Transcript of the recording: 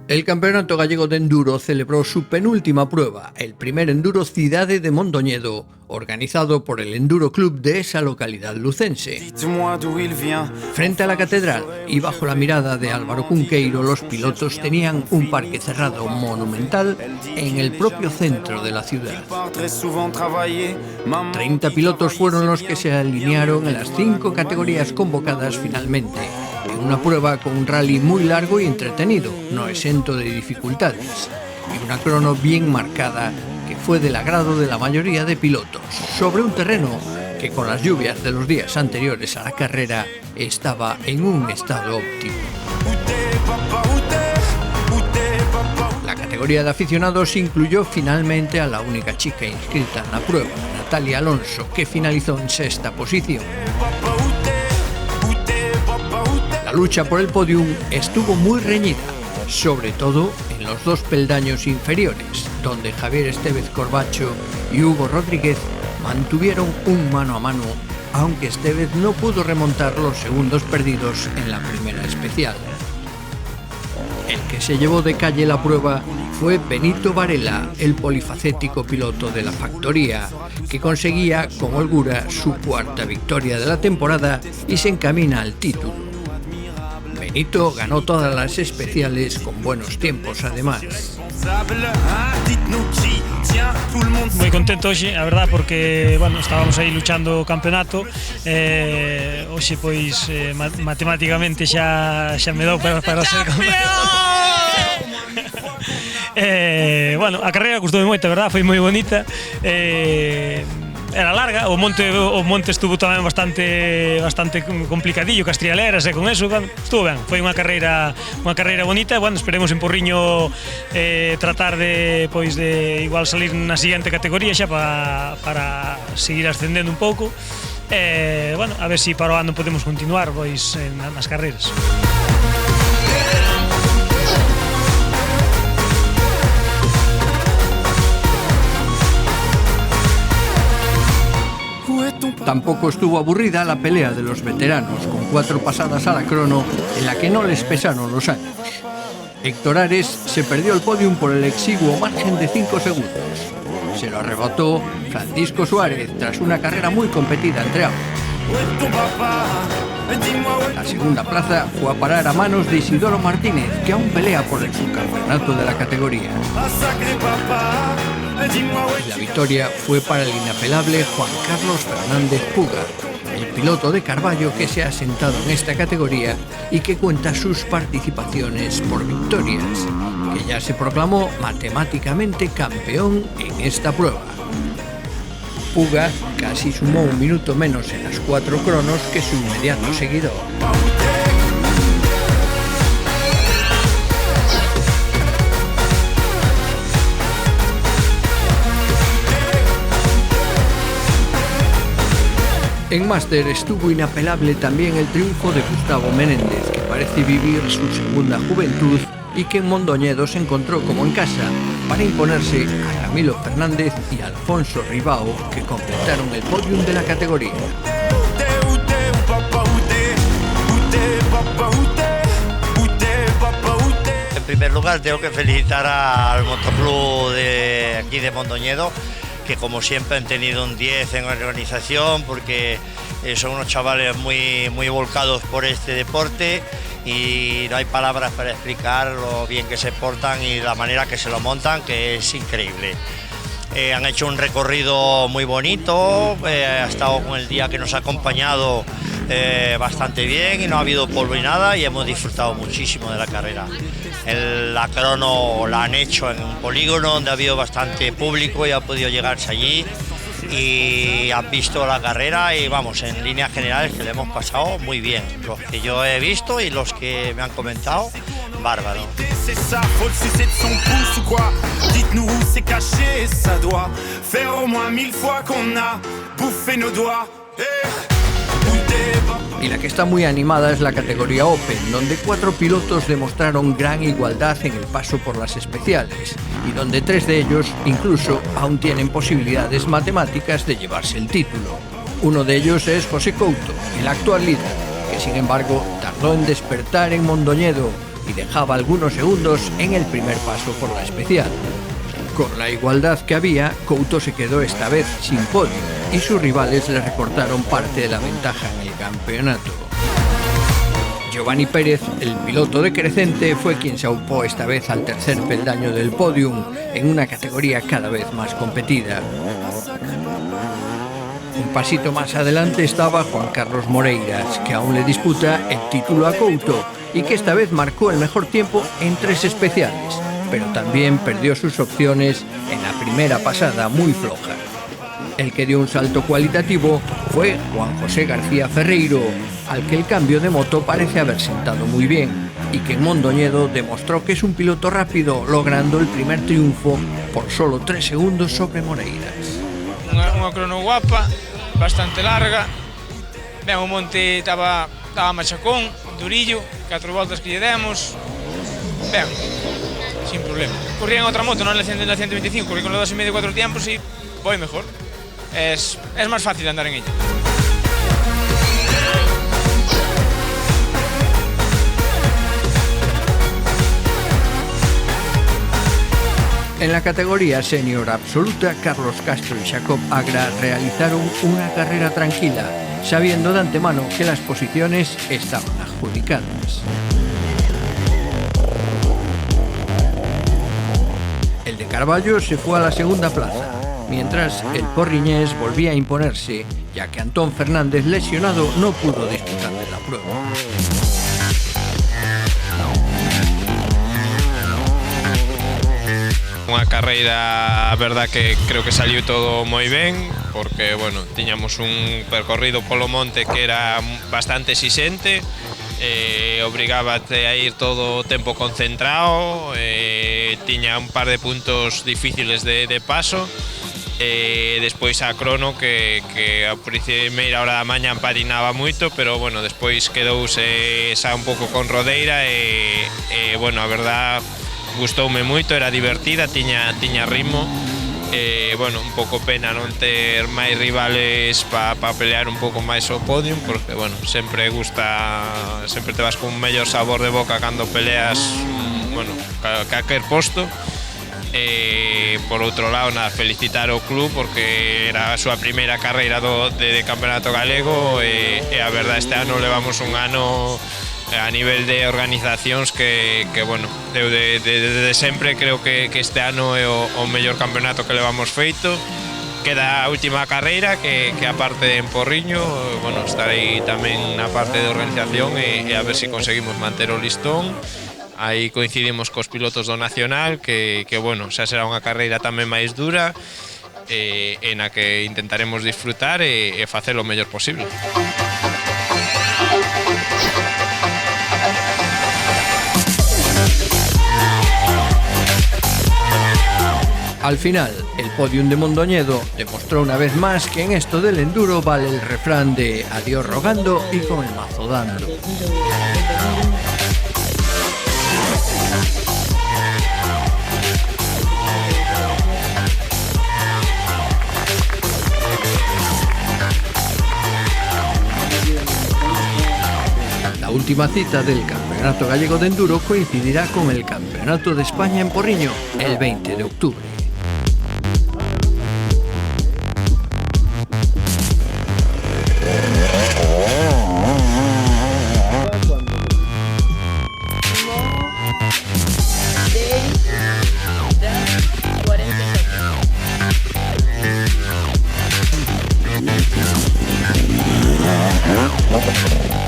El Campeonato Gallego de Enduro celebró su penúltima prueba, el primer Enduro Cidade de Mondoñedo, organizado por el Enduro Club de esa localidad lucense. Frente a la catedral y bajo la mirada de Álvaro Cunqueiro, los pilotos tenían un parque cerrado monumental en el propio centro de la ciudad. 30 pilotos fueron los que se alinearon en las 5 categorías convocadas finalmente, en una prueba con un rally muy largo y entretenido, no exento de dificultades, y una crono bien marcada que fue del agrado de la mayoría de pilotos, sobre un terreno que con las lluvias de los días anteriores a la carrera estaba en un estado óptimo. La categoría de aficionados incluyó finalmente a la única chica inscrita en la prueba, Natalia Alonso, que finalizó en 6ª posición. La lucha por el podium estuvo muy reñida, sobre todo en los 2 peldaños inferiores, donde Javier Estévez Corbacho y Hugo Rodríguez mantuvieron un mano a mano, aunque Estévez no pudo remontar los segundos perdidos en la primera especial. El que se llevó de calle la prueba fue Benito Varela, el polifacético piloto de la factoría, que conseguía con holgura su 4ª victoria de la temporada y se encamina al título. Benito ganó todas las especiales con buenos tiempos además. Moi contento hoxe, a verdad, porque estábamos aí luchando o campeonato. Hoxe pois matemáticamente xa me dou para ser campeón. A carreira gustoume moito, a verdad, foi moi bonita. Era larga, o monte estuvo tamén bastante complicadillo, castrialeras, e con eso estuvo ben. Foi unha carreira bonita. Esperemos en Porriño tratar de igual salir na seguinte categoría xa para seguir ascendendo un pouco. A ver se para o ano podemos continuar nas carreiras. Tampoco estuvo aburrida la pelea de los veteranos, con 4 pasadas a la crono en la que no les pesaron los años. Héctor Ares se perdió el podium por el exiguo margen de 5 segundos. Se lo arrebató Francisco Suárez tras una carrera muy competida entre ambos. La segunda plaza fue a parar a manos de Isidoro Martínez, que aún pelea por el subcampeonato de la categoría. La victoria fue para el inapelable Juan Carlos Fernández Puga, el piloto de Carballo que se ha asentado en esta categoría y que cuenta sus participaciones por victorias, que ya se proclamó matemáticamente campeón en esta prueba. Puga casi sumó un minuto menos en las 4 cronos que su inmediato seguidor. En Máster estuvo inapelable también el triunfo de Gustavo Menéndez, que parece vivir su segunda juventud y que en Mondoñedo se encontró como en casa para imponerse a Camilo Fernández y Alfonso Ribao, que completaron el podium de la categoría. En primer lugar tengo que felicitar al motoclub de aquí de Mondoñedo, que como siempre han tenido un 10 en organización, porque son unos chavales muy volcados por este deporte y no hay palabras para explicar lo bien que se portan y la manera que se lo montan, que es increíble. Han hecho un recorrido muy bonito, ha estado con el día que nos ha acompañado bastante bien y no ha habido polvo ni nada y hemos disfrutado muchísimo de la carrera. La crono la han hecho en un polígono donde ha habido bastante público y ha podido llegarse allí y han visto la carrera y en líneas generales que le hemos pasado muy bien. Los que yo he visto y los que me han comentado, bárbaro. Y la que está muy animada es la categoría Open, donde 4 pilotos demostraron gran igualdad en el paso por las especiales y donde 3 de ellos incluso aún tienen posibilidades matemáticas de llevarse el título. Uno de ellos es José Couto, el actual líder, que sin embargo tardó en despertar en Mondoñedo, y dejaba algunos segundos en el primer paso por la especial. Con la igualdad que había, Couto se quedó esta vez sin podio y sus rivales le recortaron parte de la ventaja en el campeonato. Giovanni Pérez, el piloto de Crecente, fue quien se aupó esta vez al tercer peldaño del podium en una categoría cada vez más competida. Un pasito más adelante estaba Juan Carlos Moreiras, que aún le disputa el título a Couto y que esta vez marcó el mejor tiempo en 3 especiales, pero también perdió sus opciones en la primera pasada muy floja. El que dio un salto cualitativo fue Juan José García Ferreiro, al que el cambio de moto parece haber sentado muy bien y que en Mondoñedo demostró que es un piloto rápido, logrando el primer triunfo por solo 3 segundos sobre Moreiras. Unha crono guapa, bastante larga. Ben, o monte estaba machacón, durillo, 4 voltas que lle demos. Ben, sin problema. Corría en outra moto, non na 125, corrí con los 2,5 4 tiempos e voy mejor. Es más fácil andar en ella. En la categoría senior absoluta, Carlos Castro y Jacob Agra realizaron una carrera tranquila, sabiendo de antemano que las posiciones estaban adjudicadas. El de Carballo se fue a la segunda plaza, mientras el porriñés volvía a imponerse, ya que Antón Fernández, lesionado, no pudo disputar de la prueba. Unha carreira, a verdad que creo que saliu todo moi ben, porque, bueno, tiñamos un percorrido polo monte que era bastante exixente, obrigábate a ir todo o tempo concentrado, tiña un par de puntos difíciles de paso, despois a crono que a primeira hora da maña emparinaba moito, pero, bueno, despois quedouse xa un pouco con rodeira e bueno, a verdad, gustoume moito, era divertida, tiña ritmo. Bueno, un pouco pena non ter máis rivales para pelear un pouco máis o podium, porque, bueno, sempre te vas con un mellor sabor de boca cando peleas, bueno, calquer posto. Por outro lado, nada, felicitar o club porque era a súa primeira carreira de campeonato galego e a verdad este ano levamos un ano a nivel de organizacións que bueno, desde sempre creo que este ano é o mellor campeonato que levamos feito. Queda a última carreira que aparte en Porriño, bueno, estarei tamén na parte de organización e a ver se conseguimos manter o listón. Aí coincidimos cos pilotos do Nacional que bueno, xa será unha carreira tamén máis dura en a que intentaremos disfrutar e facer o mellor posible. Al final, el podium de Mondoñedo demostró una vez más que en esto del enduro vale el refrán de a Dios rogando y con el mazo dando. La última cita del Campeonato Gallego de Enduro coincidirá con el Campeonato de España en Porriño el 20 de octubre. No.